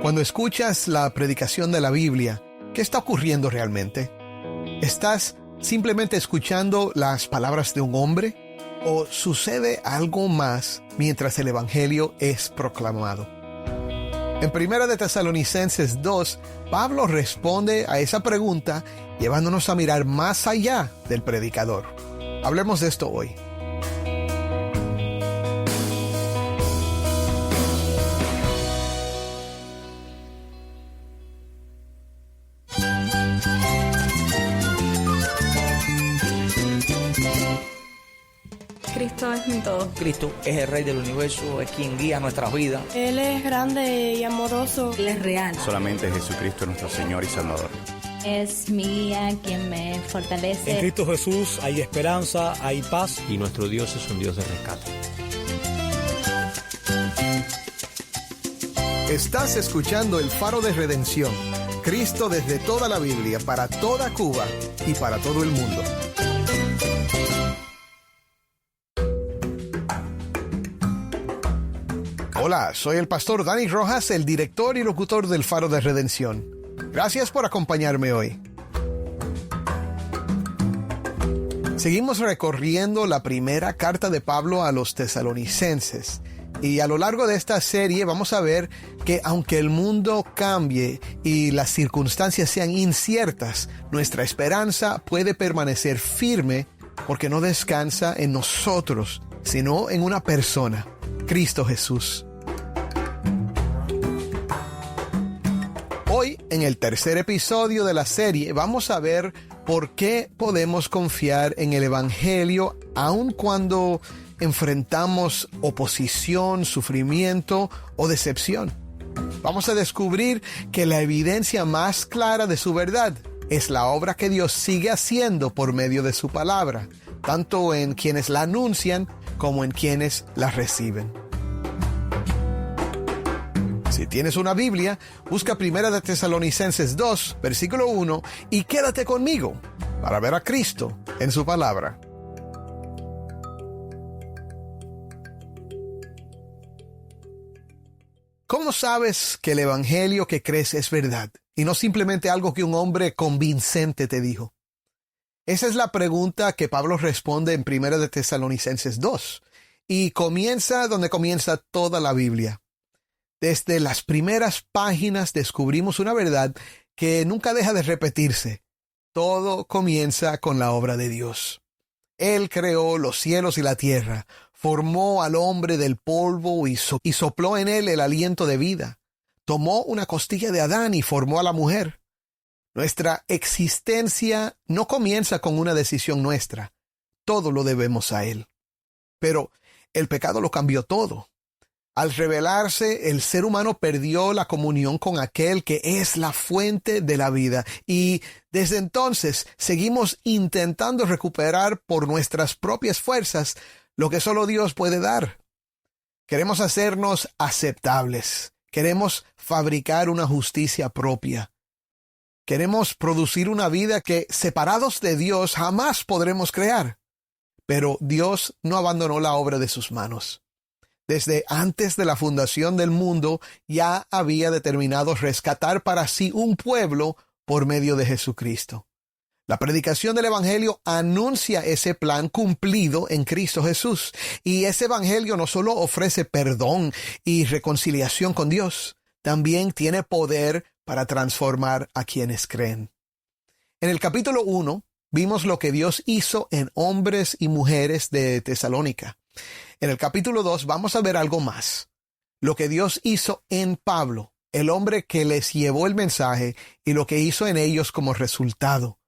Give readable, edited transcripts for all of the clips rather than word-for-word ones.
Cuando escuchas la predicación de la Biblia, ¿qué está ocurriendo realmente? ¿Estás simplemente escuchando las palabras de un hombre? ¿O sucede algo más mientras el Evangelio es proclamado? En 1 de Tesalonicenses 2, Pablo responde a esa pregunta llevándonos a mirar más allá del predicador. Hablemos de esto hoy. Cristo es mi todo. Cristo es el Rey del universo, es quien guía nuestras vidas. Él es grande y amoroso. Él es real. Solamente Jesucristo es nuestro Señor y Salvador. Es mi guía quien me fortalece. En Cristo Jesús hay esperanza, hay paz. Y nuestro Dios es un Dios de rescate. Estás escuchando El Faro de Redención. Cristo desde toda la Biblia, para toda Cuba y para todo el mundo. Hola, soy el pastor Dani Rojas, el director y locutor del Faro de Redención. Gracias por acompañarme hoy. Seguimos recorriendo la primera carta de Pablo a los tesalonicenses. Y a lo largo de esta serie vamos a ver que aunque el mundo cambie y las circunstancias sean inciertas, nuestra esperanza puede permanecer firme porque no descansa en nosotros, sino en una persona, Cristo Jesús. Hoy, en el tercer episodio de la serie, vamos a ver por qué podemos confiar en el Evangelio aun cuando enfrentamos oposición, sufrimiento o decepción. Vamos a descubrir que la evidencia más clara de su verdad es la obra que Dios sigue haciendo por medio de su palabra, tanto en quienes la anuncian como en quienes la reciben. Si tienes una Biblia, busca 1 de Tesalonicenses 2, versículo 1, y quédate conmigo para ver a Cristo en su palabra. ¿Cómo sabes que el evangelio que crees es verdad y no simplemente algo que un hombre convincente te dijo? Esa es la pregunta que Pablo responde en 1 de Tesalonicenses 2 y comienza donde comienza toda la Biblia. Desde las primeras páginas descubrimos una verdad que nunca deja de repetirse. Todo comienza con la obra de Dios. Él creó los cielos y la tierra, formó al hombre del polvo y sopló en él el aliento de vida. Tomó una costilla de Adán y formó a la mujer. Nuestra existencia no comienza con una decisión nuestra. Todo lo debemos a Él. Pero el pecado lo cambió todo. Al rebelarse, el ser humano perdió la comunión con aquel que es la fuente de la vida. Y desde entonces seguimos intentando recuperar por nuestras propias fuerzas lo que solo Dios puede dar. Queremos hacernos aceptables. Queremos fabricar una justicia propia. Queremos producir una vida que, separados de Dios, jamás podremos crear. Pero Dios no abandonó la obra de sus manos. Desde antes de la fundación del mundo, ya había determinado rescatar para sí un pueblo por medio de Jesucristo. La predicación del Evangelio anuncia ese plan cumplido en Cristo Jesús. Y ese Evangelio no solo ofrece perdón y reconciliación con Dios, también tiene poder para transformar a quienes creen. En el capítulo 1 vimos lo que Dios hizo en hombres y mujeres de Tesalónica. En el capítulo 2 vamos a ver algo más. Lo que Dios hizo en Pablo, el hombre que les llevó el mensaje, y lo que hizo en ellos como resultado.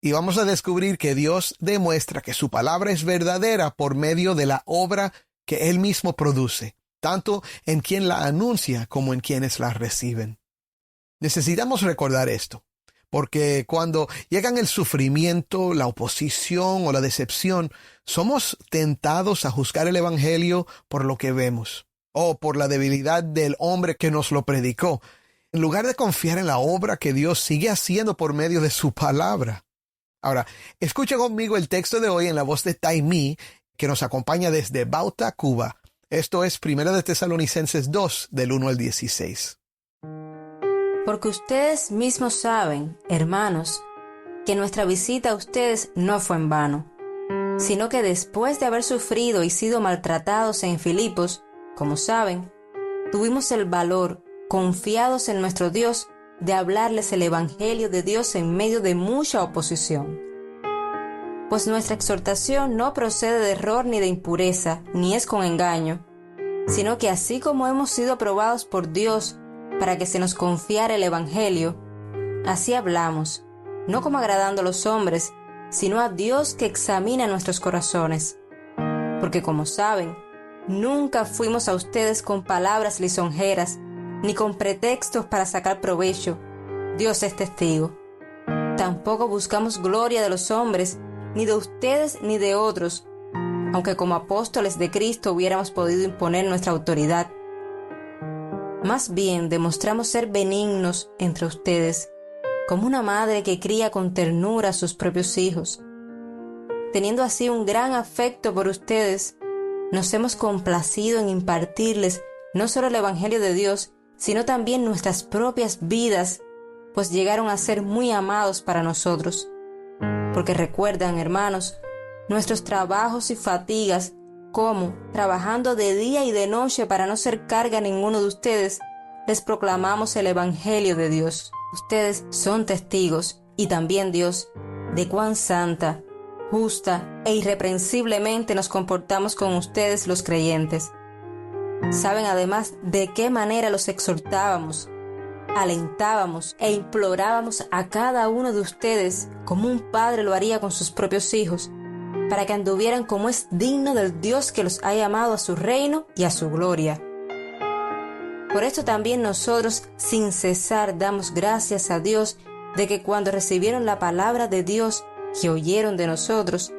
Y vamos a descubrir que Dios demuestra que su palabra es verdadera por medio de la obra que Él mismo produce, tanto en quien la anuncia como en quienes la reciben. Necesitamos recordar esto, porque cuando llegan el sufrimiento, la oposición o la decepción, somos tentados a juzgar el Evangelio por lo que vemos, o por la debilidad del hombre que nos lo predicó, en lugar de confiar en la obra que Dios sigue haciendo por medio de su palabra. Ahora, escucha conmigo el texto de hoy en la voz de Taimí, que nos acompaña desde Bauta, Cuba. Esto es 1 de Tesalonicenses 2, del 1 al 16. porque ustedes mismos saben, hermanos, que nuestra visita a ustedes no fue en vano, sino que después de haber sufrido y sido maltratados en Filipos, como saben, tuvimos el valor, confiados en nuestro Dios, de hablarles el Evangelio de Dios en medio de mucha oposición. Pues nuestra exhortación no procede de error ni de impureza, ni es con engaño, sino que así como hemos sido probados por Dios para que se nos confiara el Evangelio, así hablamos, no como agradando a los hombres, sino a Dios que examina nuestros corazones. Porque como saben, nunca fuimos a ustedes con palabras lisonjeras, ni con pretextos para sacar provecho. Dios es testigo. Tampoco buscamos gloria de los hombres, ni de ustedes ni de otros, aunque como apóstoles de Cristo hubiéramos podido imponer nuestra autoridad. Más bien demostramos ser benignos entre ustedes, como una madre que cría con ternura a sus propios hijos. Teniendo así un gran afecto por ustedes, nos hemos complacido en impartirles no solo el Evangelio de Dios, sino también nuestras propias vidas, pues llegaron a ser muy amados para nosotros. Porque recuerdan, hermanos, nuestros trabajos y fatigas, cómo, trabajando de día y de noche para no ser carga a ninguno de ustedes, les proclamamos el Evangelio de Dios. Ustedes son testigos, y también Dios, de cuán santa, justa e irreprensiblemente nos comportamos con ustedes los creyentes. Saben además de qué manera los exhortábamos, alentábamos e implorábamos a cada uno de ustedes como un padre lo haría con sus propios hijos, para que anduvieran como es digno del Dios que los ha llamado a su reino y a su gloria. Por esto también nosotros sin cesar damos gracias a Dios de que cuando recibieron la palabra de Dios que oyeron de nosotros,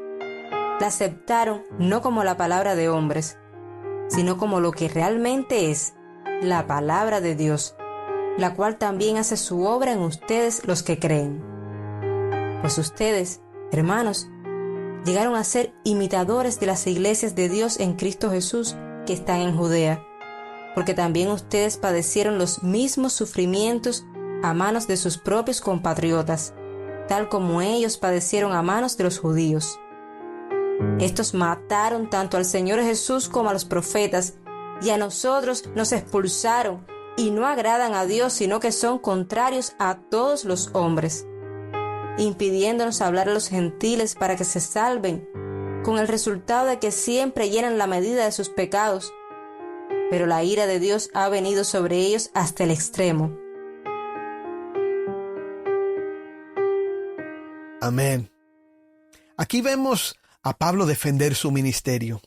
la aceptaron no como la palabra de hombres, sino como lo que realmente es, la palabra de Dios, la cual también hace su obra en ustedes los que creen. Pues ustedes, hermanos, llegaron a ser imitadores de las iglesias de Dios en Cristo Jesús que están en Judea, porque también ustedes padecieron los mismos sufrimientos a manos de sus propios compatriotas, tal como ellos padecieron a manos de los judíos. Estos mataron tanto al Señor Jesús como a los profetas, y a nosotros nos expulsaron, y no agradan a Dios, sino que son contrarios a todos los hombres, impidiéndonos hablar a los gentiles para que se salven, con el resultado de que siempre llenan la medida de sus pecados. Pero la ira de Dios ha venido sobre ellos hasta el extremo. Amén. Aquí vemos a Pablo defender su ministerio.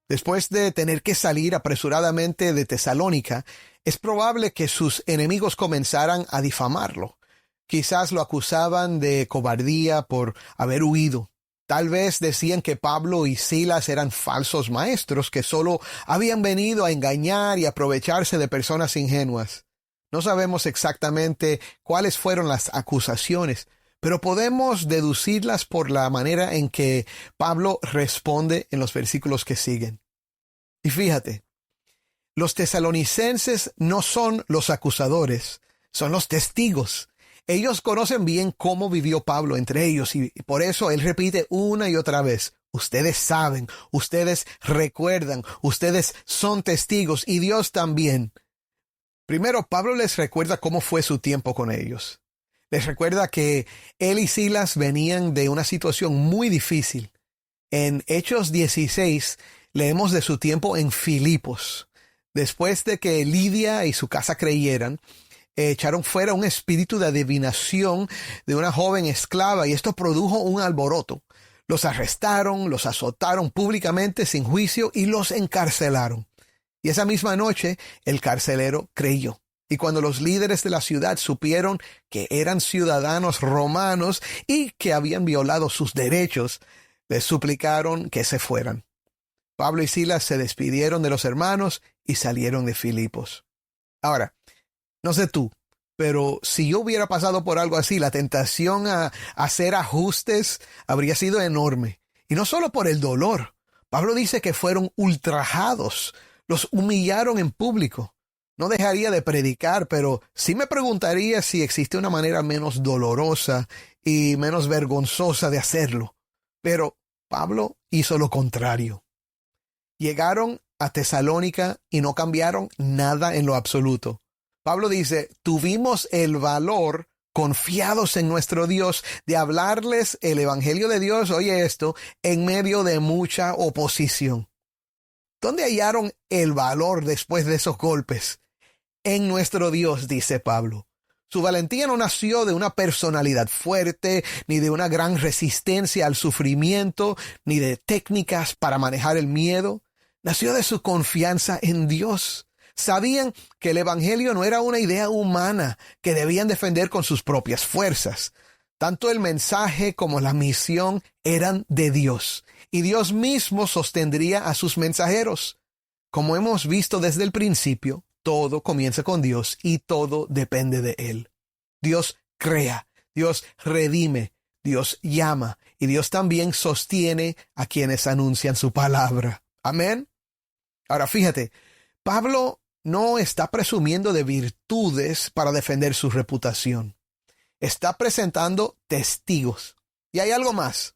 Después de tener que salir apresuradamente de Tesalónica, es probable que sus enemigos comenzaran a difamarlo. Quizás lo acusaban de cobardía por haber huido. Tal vez decían que Pablo y Silas eran falsos maestros que solo habían venido a engañar y aprovecharse de personas ingenuas. No sabemos exactamente cuáles fueron las acusaciones, pero podemos deducirlas por la manera en que Pablo responde en los versículos que siguen. Y fíjate, los tesalonicenses no son los acusadores, son los testigos. Ellos conocen bien cómo vivió Pablo entre ellos y por eso él repite una y otra vez: ustedes saben, ustedes recuerdan, ustedes son testigos y Dios también. Primero, Pablo les recuerda cómo fue su tiempo con ellos. Les recuerda que él y Silas venían de una situación muy difícil. En Hechos 16 leemos de su tiempo en Filipos. Después de que Lidia y su casa creyeran, echaron fuera un espíritu de adivinación de una joven esclava y esto produjo un alboroto. Los arrestaron, los azotaron públicamente sin juicio y los encarcelaron. Y esa misma noche el carcelero creyó. Y cuando los líderes de la ciudad supieron que eran ciudadanos romanos y que habían violado sus derechos, les suplicaron que se fueran. Pablo y Silas se despidieron de los hermanos y salieron de Filipos. Ahora, no sé tú, pero si yo hubiera pasado por algo así, la tentación a hacer ajustes habría sido enorme. Y no solo por el dolor. Pablo dice que fueron ultrajados, los humillaron en público. No dejaría de predicar, pero sí me preguntaría si existe una manera menos dolorosa y menos vergonzosa de hacerlo. Pero Pablo hizo lo contrario. Llegaron a Tesalónica y no cambiaron nada en lo absoluto. Pablo dice, tuvimos el valor, confiados en nuestro Dios, de hablarles el evangelio de Dios, oye esto, en medio de mucha oposición. ¿Dónde hallaron el valor después de esos golpes? En nuestro Dios, dice Pablo. Su valentía no nació de una personalidad fuerte, ni de una gran resistencia al sufrimiento, ni de técnicas para manejar el miedo. Nació de su confianza en Dios. Sabían que el evangelio no era una idea humana que debían defender con sus propias fuerzas. Tanto el mensaje como la misión eran de Dios, y Dios mismo sostendría a sus mensajeros. Como hemos visto desde el principio, todo comienza con Dios y todo depende de Él. Dios crea, Dios redime, Dios llama y Dios también sostiene a quienes anuncian su palabra. Amén. Ahora fíjate, Pablo no está presumiendo de virtudes para defender su reputación. Está presentando testigos. Y hay algo más.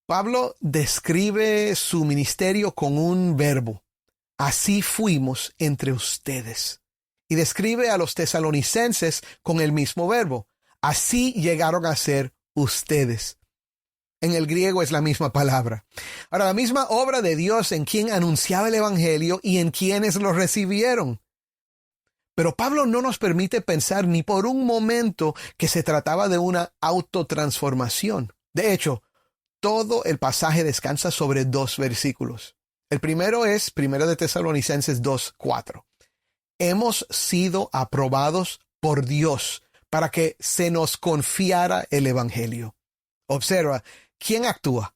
Pablo describe su ministerio con un verbo. Así fuimos entre ustedes. Y describe a los tesalonicenses con el mismo verbo. Así llegaron a ser ustedes. En el griego es la misma palabra. Ahora, la misma obra de Dios en quien anunciaba el evangelio y en quienes lo recibieron. Pero Pablo no nos permite pensar ni por un momento que se trataba de una autotransformación. De hecho, todo el pasaje descansa sobre 2 versículos. El primero es 1 de Tesalonicenses 2:4. Hemos sido aprobados por Dios para que se nos confiara el evangelio. Observa, ¿quién actúa?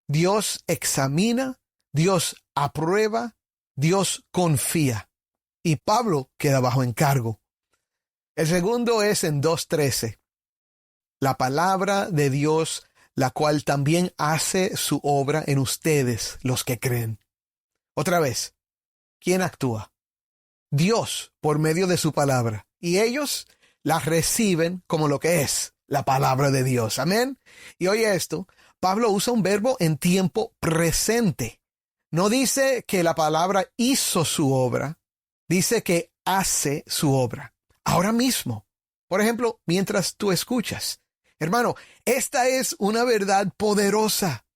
Dios examina, Dios aprueba, Dios confía. Y Pablo queda bajo encargo. El segundo es en 2:13. La palabra de Dios, la cual también hace su obra en ustedes, los que creen. Otra vez, ¿quién actúa? Dios, por medio de su palabra. Y ellos la reciben como lo que es la palabra de Dios. Amén. Y oye esto, Pablo usa un verbo en tiempo presente. No dice que la palabra hizo su obra, dice que hace su obra. Ahora mismo. Por ejemplo, mientras tú escuchas. Hermano, esta es una verdad poderosa.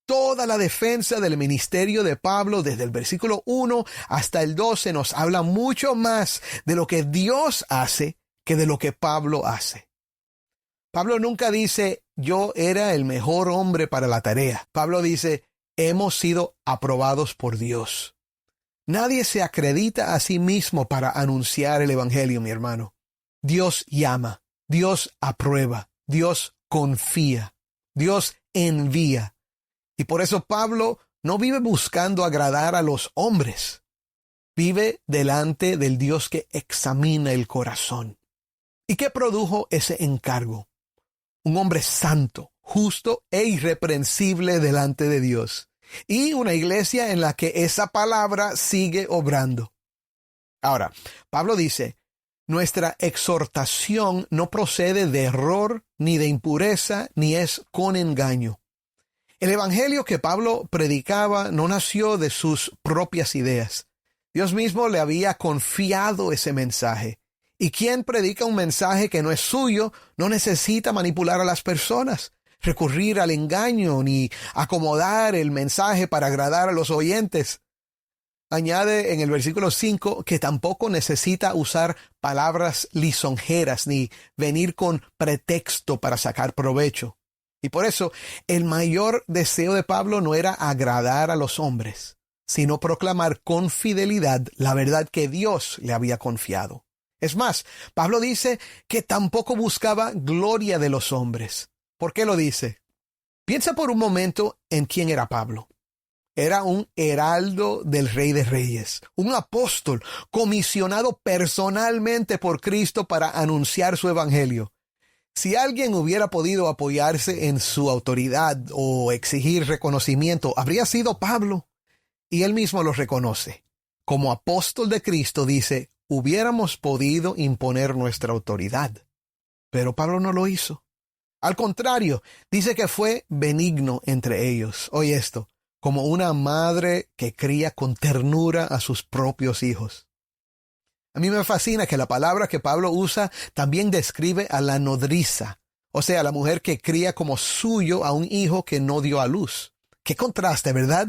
Toda la defensa del ministerio de Pablo, desde el versículo 1 hasta el 12, nos habla mucho más de lo que Dios hace que de lo que Pablo hace. Pablo nunca dice, yo era el mejor hombre para la tarea. Pablo dice, hemos sido aprobados por Dios. Nadie se acredita a sí mismo para anunciar el evangelio, mi hermano. Dios llama, Dios aprueba, Dios confía, Dios envía. Y por eso Pablo no vive buscando agradar a los hombres. Vive delante del Dios que examina el corazón. ¿Y qué produjo ese encargo? Un hombre santo, justo e irreprensible delante de Dios. Y una iglesia en la que esa palabra sigue obrando. Ahora, Pablo dice, nuestra exhortación no procede de error, ni de impureza, ni es con engaño. El evangelio que Pablo predicaba no nació de sus propias ideas. Dios mismo le había confiado ese mensaje. Y quien predica un mensaje que no es suyo no necesita manipular a las personas, recurrir al engaño, ni acomodar el mensaje para agradar a los oyentes. Añade en el versículo 5 que tampoco necesita usar palabras lisonjeras ni venir con pretexto para sacar provecho. Y por eso el mayor deseo de Pablo no era agradar a los hombres, sino proclamar con fidelidad la verdad que Dios le había confiado. Es más, Pablo dice que tampoco buscaba gloria de los hombres. ¿Por qué lo dice? Piensa por un momento en quién era Pablo. Era un heraldo del Rey de Reyes, un apóstol comisionado personalmente por Cristo para anunciar su evangelio. Si alguien hubiera podido apoyarse en su autoridad o exigir reconocimiento, habría sido Pablo. Y él mismo lo reconoce. Como apóstol de Cristo dice, hubiéramos podido imponer nuestra autoridad. Pero Pablo no lo hizo. Al contrario, dice que fue benigno entre ellos. Oye esto, como una madre que cría con ternura a sus propios hijos. A mí me fascina que la palabra que Pablo usa también describe a la nodriza, o sea, la mujer que cría como suyo a un hijo que no dio a luz. ¡Qué contraste!, ¿verdad?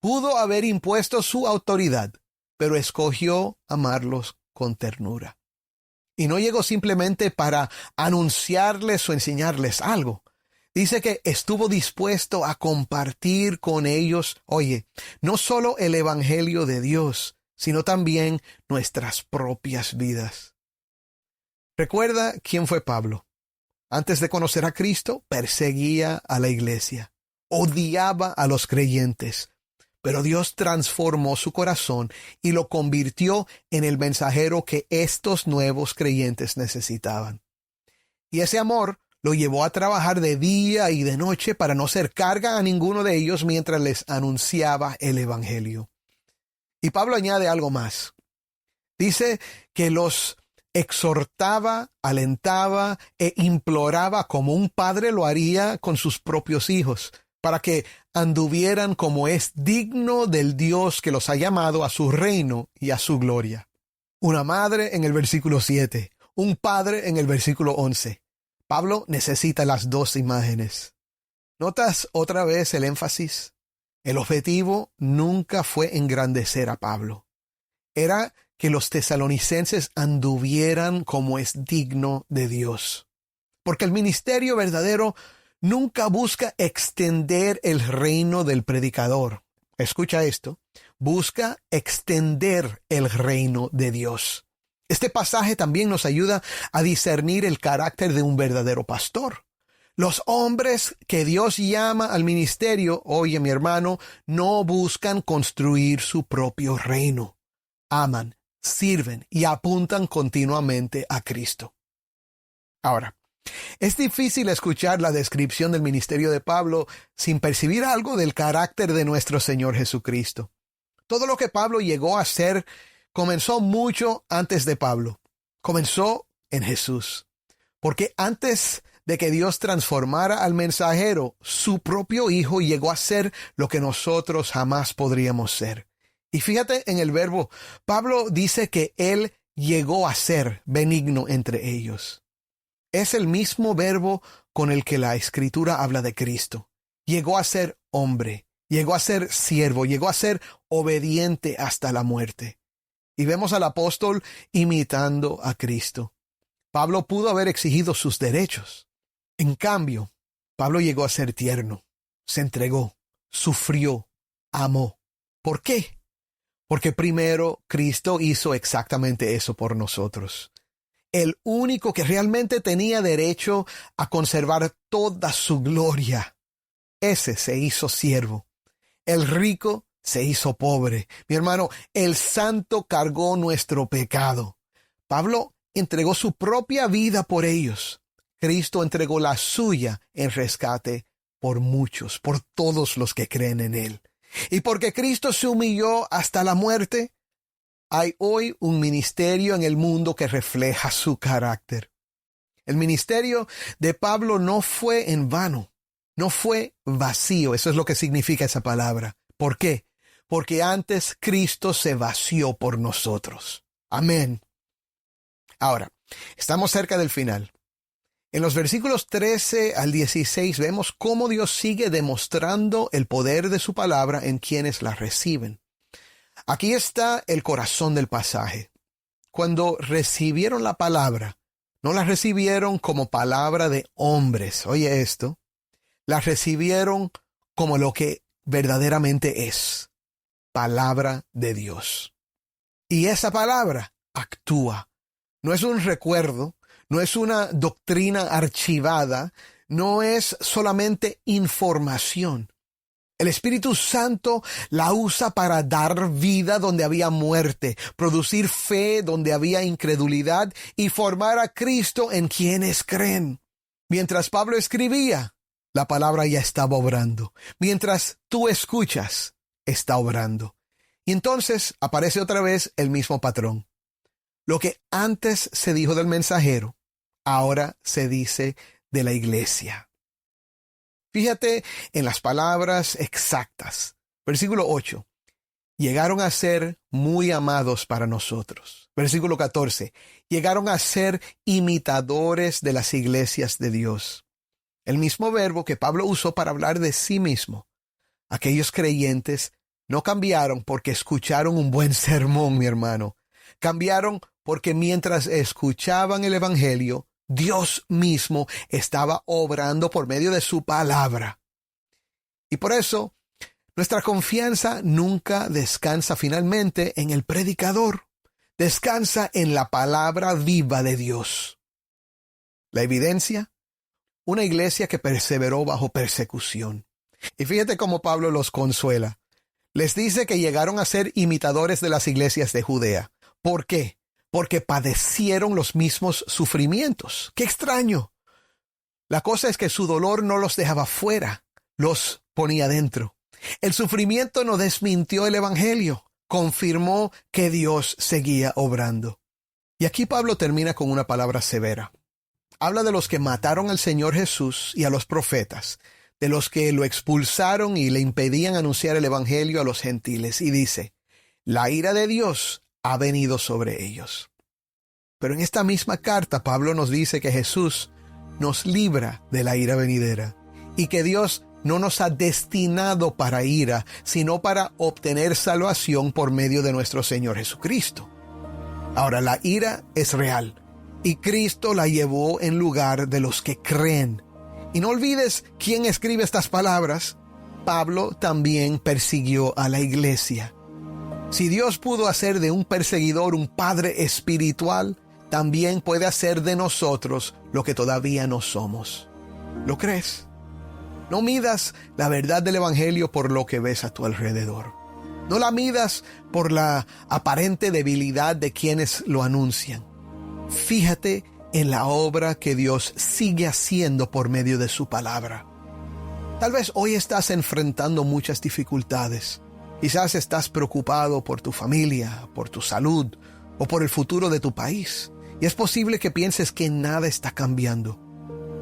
Pudo haber impuesto su autoridad, pero escogió amarlos con ternura. Y no llegó simplemente para anunciarles o enseñarles algo. Dice que estuvo dispuesto a compartir con ellos, oye, no solo el evangelio de Dios, sino también nuestras propias vidas. Recuerda quién fue Pablo. Antes de conocer a Cristo, perseguía a la iglesia, odiaba a los creyentes, pero Dios transformó su corazón y lo convirtió en el mensajero que estos nuevos creyentes necesitaban. Y ese amor lo llevó a trabajar de día y de noche para no ser carga a ninguno de ellos mientras les anunciaba el evangelio. Y Pablo añade algo más. Dice que los exhortaba, alentaba e imploraba como un padre lo haría con sus propios hijos, para que anduvieran como es digno del Dios que los ha llamado a su reino y a su gloria. Una madre en el versículo 7, un padre en el versículo 11. Pablo necesita las dos imágenes. ¿Notas otra vez el énfasis? El objetivo nunca fue engrandecer a Pablo. Era que los tesalonicenses anduvieran como es digno de Dios. Porque el ministerio verdadero nunca busca extender el reino del predicador. Escucha esto. Busca extender el reino de Dios. Este pasaje también nos ayuda a discernir el carácter de un verdadero pastor. Los hombres que Dios llama al ministerio, oye mi hermano, no buscan construir su propio reino. Aman, sirven y apuntan continuamente a Cristo. Ahora, es difícil escuchar la descripción del ministerio de Pablo sin percibir algo del carácter de nuestro Señor Jesucristo. Todo lo que Pablo llegó a hacer comenzó mucho antes de Pablo. Comenzó en Jesús. Porque antes de que Dios transformara al mensajero, su propio Hijo llegó a ser lo que nosotros jamás podríamos ser. Y fíjate en el verbo, Pablo dice que Él llegó a ser benigno entre ellos. Es el mismo verbo con el que la Escritura habla de Cristo. Llegó a ser hombre, llegó a ser siervo, llegó a ser obediente hasta la muerte. Y vemos al apóstol imitando a Cristo. Pablo pudo haber exigido sus derechos. En cambio, Pablo llegó a ser tierno, se entregó, sufrió, amó. ¿Por qué? Porque primero Cristo hizo exactamente eso por nosotros. El único que realmente tenía derecho a conservar toda su gloria, ese se hizo siervo. El rico se hizo pobre. Mi hermano, el santo cargó nuestro pecado. Pablo entregó su propia vida por ellos. Cristo entregó la suya en rescate por muchos, por todos los que creen en Él. Y porque Cristo se humilló hasta la muerte, hay hoy un ministerio en el mundo que refleja su carácter. El ministerio de Pablo no fue en vano, no fue vacío. Eso es lo que significa esa palabra. ¿Por qué? Porque antes Cristo se vació por nosotros. Amén. Ahora, estamos cerca del final. En los versículos 13 al 16 vemos cómo Dios sigue demostrando el poder de su palabra en quienes la reciben. Aquí está el corazón del pasaje. Cuando recibieron la palabra, no la recibieron como palabra de hombres. Oye esto. La recibieron como lo que verdaderamente es. Palabra de Dios. Y esa palabra actúa. No es un recuerdo, no es una doctrina archivada, no es solamente información. El Espíritu Santo la usa para dar vida donde había muerte, producir fe donde había incredulidad y formar a Cristo en quienes creen. Mientras Pablo escribía, la palabra ya estaba obrando. Mientras tú escuchas, está obrando. Y entonces aparece otra vez el mismo patrón. Lo que antes se dijo del mensajero, ahora se dice de la iglesia. Fíjate en las palabras exactas. Versículo 8. Llegaron a ser muy amados para nosotros. Versículo 14. Llegaron a ser imitadores de las iglesias de Dios. El mismo verbo que Pablo usó para hablar de sí mismo. Aquellos creyentes no cambiaron porque escucharon un buen sermón, mi hermano. Cambiaron porque mientras escuchaban el evangelio, Dios mismo estaba obrando por medio de su palabra. Y por eso, nuestra confianza nunca descansa finalmente en el predicador. Descansa en la palabra viva de Dios. La evidencia, una iglesia que perseveró bajo persecución. Y fíjate cómo Pablo los consuela. Les dice que llegaron a ser imitadores de las iglesias de Judea. ¿Por qué? Porque padecieron los mismos sufrimientos. ¡Qué extraño! La cosa es que su dolor no los dejaba fuera, los ponía dentro. El sufrimiento no desmintió el evangelio, confirmó que Dios seguía obrando. Y aquí Pablo termina con una palabra severa. Habla de los que mataron al Señor Jesús y a los profetas, de los que lo expulsaron y le impedían anunciar el evangelio a los gentiles, y dice, la ira de Dios ha venido sobre ellos. Pero en esta misma carta Pablo nos dice que Jesús nos libra de la ira venidera y que Dios no nos ha destinado para ira, sino para obtener salvación por medio de nuestro Señor Jesucristo. Ahora, la ira es real y Cristo la llevó en lugar de los que creen. Y no olvides quién escribe estas palabras. Pablo también persiguió a la iglesia. Si Dios pudo hacer de un perseguidor un padre espiritual, también puede hacer de nosotros lo que todavía no somos. ¿Lo crees? No midas la verdad del evangelio por lo que ves a tu alrededor. No la midas por la aparente debilidad de quienes lo anuncian. Fíjate en la obra que Dios sigue haciendo por medio de su palabra. Tal vez hoy estás enfrentando muchas dificultades. Quizás estás preocupado por tu familia, por tu salud o por el futuro de tu país. Y es posible que pienses que nada está cambiando.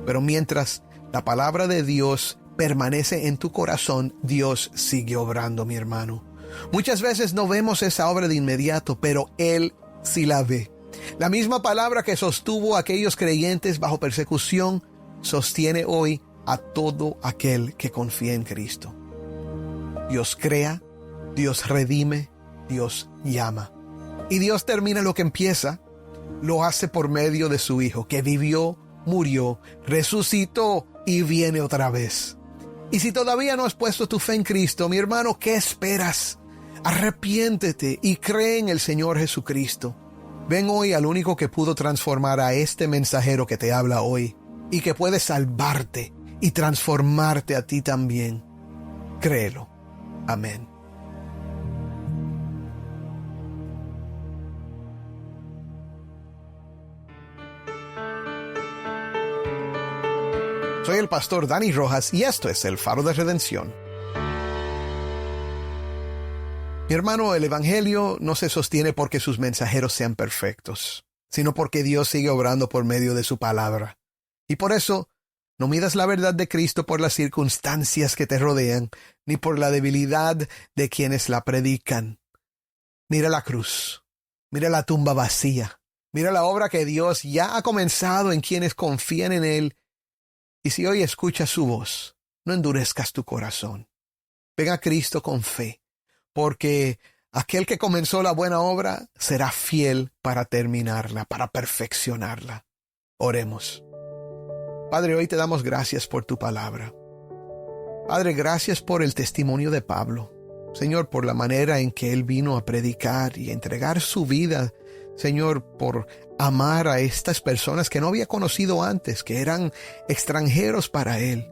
Pero mientras la palabra de Dios permanece en tu corazón, Dios sigue obrando, mi hermano. Muchas veces no vemos esa obra de inmediato, pero Él sí la ve. La misma palabra que sostuvo a aquellos creyentes bajo persecución, sostiene hoy a todo aquel que confía en Cristo. Dios crea, Dios redime, Dios llama. Y Dios termina lo que empieza, lo hace por medio de su Hijo, que vivió, murió, resucitó y viene otra vez. Y si todavía no has puesto tu fe en Cristo, mi hermano, ¿qué esperas? Arrepiéntete y cree en el Señor Jesucristo. Ven hoy al único que pudo transformar a este mensajero que te habla hoy y que puede salvarte y transformarte a ti también. Créelo. Amén. Soy el pastor Dani Rojas y esto es el Faro de Redención. Mi hermano, el evangelio no se sostiene porque sus mensajeros sean perfectos, sino porque Dios sigue obrando por medio de su palabra. Y por eso, no midas la verdad de Cristo por las circunstancias que te rodean, ni por la debilidad de quienes la predican. Mira la cruz, mira la tumba vacía, mira la obra que Dios ya ha comenzado en quienes confían en Él. Y si hoy escuchas su voz, no endurezcas tu corazón. Ven a Cristo con fe, porque aquel que comenzó la buena obra será fiel para terminarla, para perfeccionarla. Oremos. Padre, hoy te damos gracias por tu palabra. Padre, gracias por el testimonio de Pablo. Señor, por la manera en que él vino a predicar y a entregar su vida, Señor, por amar a estas personas que no había conocido antes, que eran extranjeros para él.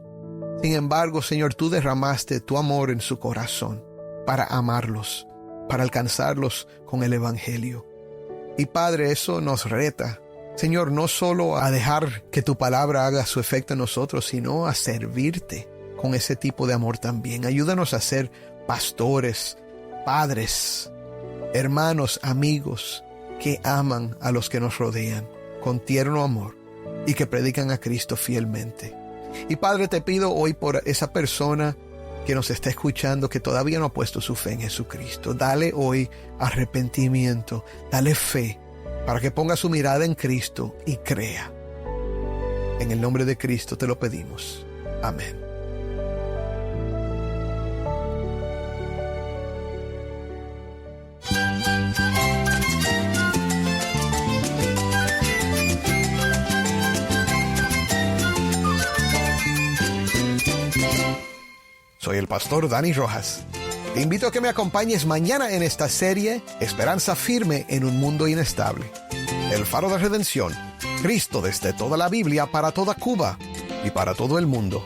Sin embargo, Señor, tú derramaste tu amor en su corazón para amarlos, para alcanzarlos con el evangelio. Y Padre, eso nos reta, Señor, no solo a dejar que tu palabra haga su efecto en nosotros, sino a servirte con ese tipo de amor también. Ayúdanos a ser pastores, padres, hermanos, amigos, que aman a los que nos rodean con tierno amor y que predican a Cristo fielmente. Y Padre, te pido hoy por esa persona que nos está escuchando que todavía no ha puesto su fe en Jesucristo. Dale hoy arrepentimiento, dale fe para que ponga su mirada en Cristo y crea. En el nombre de Cristo te lo pedimos. Amén. Soy el pastor Dani Rojas. Te invito a que me acompañes mañana en esta serie Esperanza Firme en un Mundo Inestable. El Faro de Redención, Cristo desde toda la Biblia para toda Cuba y para todo el mundo.